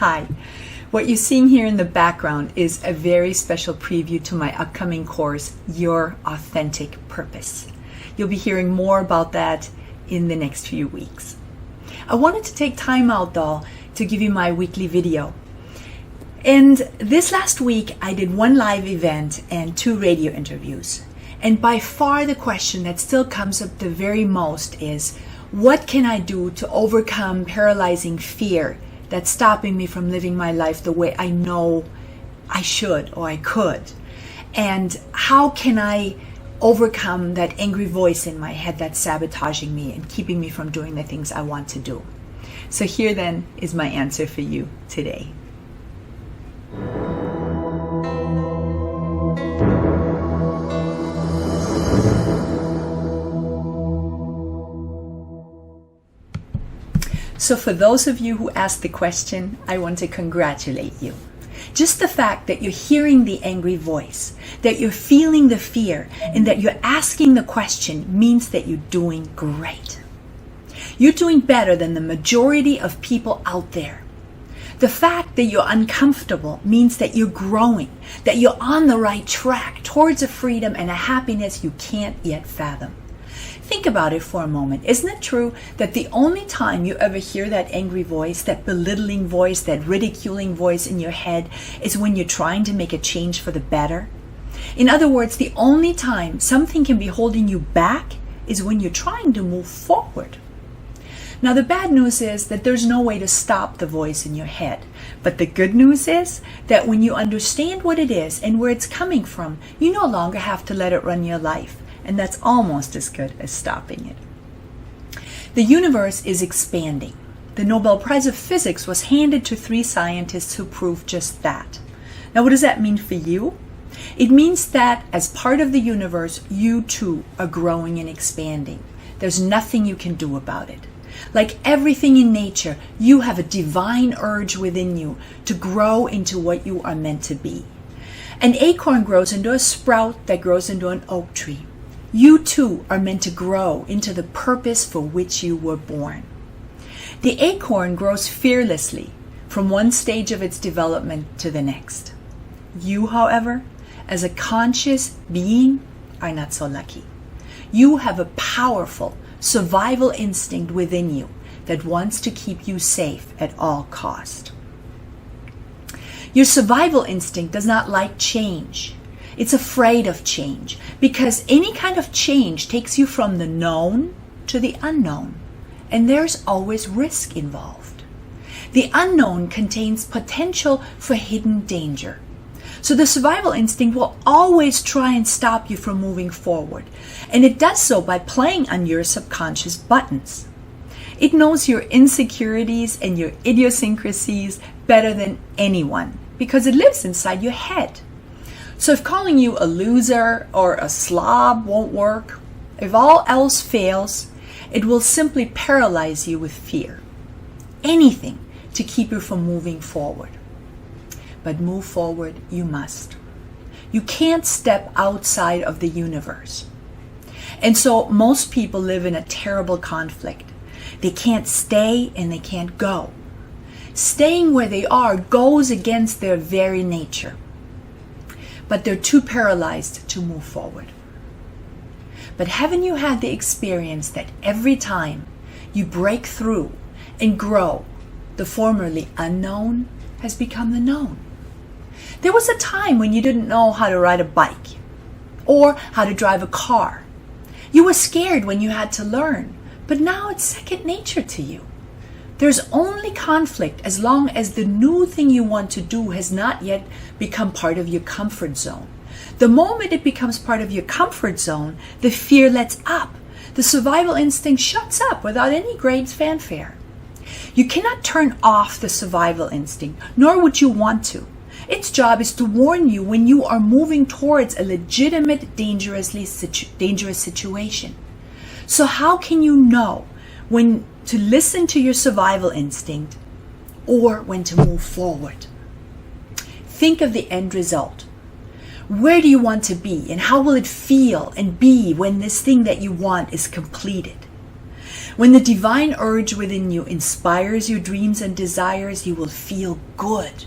Hi. What you're seeing here in the background is a very special preview to my upcoming course, Your Authentic Purpose. You'll be hearing more about that in the next few weeks. I wanted to take time out though to give you my weekly video. And this last week I did one live event and 2 radio interviews. And by far the question that still comes up the very most is, what can I do to overcome paralyzing fear that's stopping me from living my life the way I know I should or I could? And how can I overcome that angry voice in my head that's sabotaging me and keeping me from doing the things I want to do? So here then is my answer for you today. So for those of you who asked the question, I want to congratulate you. Just the fact that you're hearing the angry voice, that you're feeling the fear, and that you're asking the question means that you're doing great. You're doing better than the majority of people out there. The fact that you're uncomfortable means that you're growing, that you're on the right track towards a freedom and a happiness you can't yet fathom. Think about it for a moment. Isn't it true that the only time you ever hear that angry voice, that belittling voice, that ridiculing voice in your head is when you're trying to make a change for the better? In other words, the only time something can be holding you back is when you're trying to move forward. Now, the bad news is that there's no way to stop the voice in your head. But the good news is that when you understand what it is and where it's coming from, you no longer have to let it run your life. And that's almost as good as stopping it. The universe is expanding. The Nobel Prize of Physics was handed to 3 scientists who proved just that. Now, what does that mean for you? It means that as part of the universe, you too are growing and expanding. There's nothing you can do about it. Like everything in nature, you have a divine urge within you to grow into what you are meant to be. An acorn grows into a sprout that grows into an oak tree. You too are meant to grow into the purpose for which you were born. The acorn grows fearlessly from one stage of its development to the next. You, however, as a conscious being, are not so lucky. You have a powerful survival instinct within you that wants to keep you safe at all cost. Your survival instinct does not like change. It's afraid of change because any kind of change takes you from the known to the unknown, and there's always risk involved. The unknown contains potential for hidden danger. So the survival instinct will always try and stop you from moving forward, and it does so by playing on your subconscious buttons. It knows your insecurities and your idiosyncrasies better than anyone because it lives inside your head. So if calling you a loser or a slob won't work, if all else fails, it will simply paralyze you with fear. Anything to keep you from moving forward. But move forward you must. You can't step outside of the universe. And so most people live in a terrible conflict. They can't stay and they can't go. Staying where they are goes against their very nature. But they're too paralyzed to move forward. But haven't you had the experience that every time you break through and grow, the formerly unknown has become the known? There was a time when you didn't know how to ride a bike or how to drive a car. You were scared when you had to learn, but now it's second nature to you. There's only conflict as long as the new thing you want to do has not yet become part of your comfort zone. The moment it becomes part of your comfort zone, the fear lets up. The survival instinct shuts up without any great fanfare. You cannot turn off the survival instinct, nor would you want to. Its job is to warn you when you are moving towards a legitimate, dangerous situation. So how can you know when to listen to your survival instinct or when to move forward? Think of the end result. Where do you want to be and how will it feel and be when this thing that you want is completed? When the divine urge within you inspires your dreams and desires, you will feel good.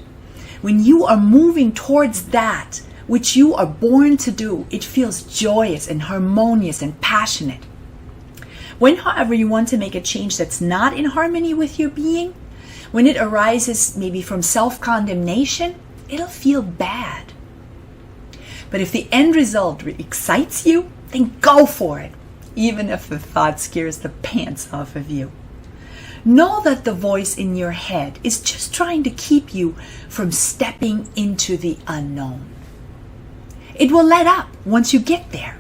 When you are moving towards that which you are born to do, it feels joyous and harmonious and passionate. When, however, you want to make a change that's not in harmony with your being, when it arises maybe from self-condemnation, it'll feel bad. But if the end result excites you, then go for it, even if the thought scares the pants off of you. Know that the voice in your head is just trying to keep you from stepping into the unknown. It will let up once you get there.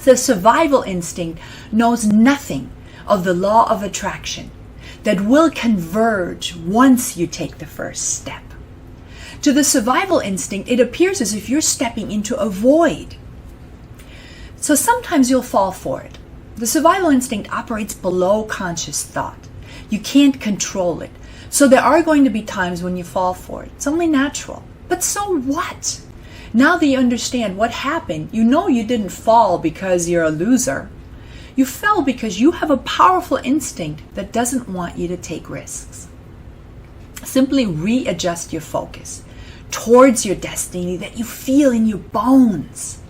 The survival instinct knows nothing of the law of attraction that will converge once you take the first step. To the survival instinct, it appears as if you're stepping into a void. So sometimes you'll fall for it. The survival instinct operates below conscious thought. You can't control it. So there are going to be times when you fall for it. It's only natural. But so what? Now that you understand what happened, you know you didn't fall because you're a loser. You fell because you have a powerful instinct that doesn't want you to take risks. Simply readjust your focus towards your destiny that you feel in your bones.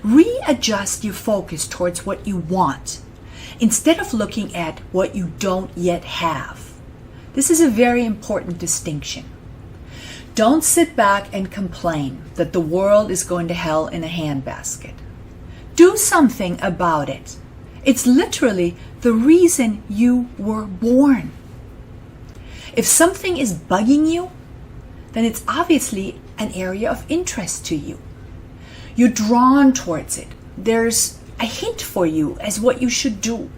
Readjust your focus towards what you want instead of looking at what you don't yet have. This is a very important distinction. Don't sit back and complain that the world is going to hell in a handbasket. Do something about it. It's literally the reason you were born. If something is bugging you, then it's obviously an area of interest to you. You're drawn towards it. There's a hint for you as what you should do.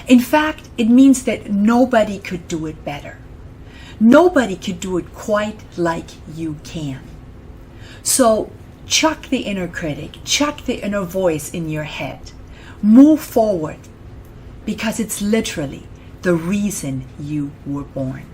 In fact, it means that nobody could do it better. Nobody could do it quite like you can. So chuck the inner critic, chuck the inner voice in your head. Move forward because it's literally the reason you were born.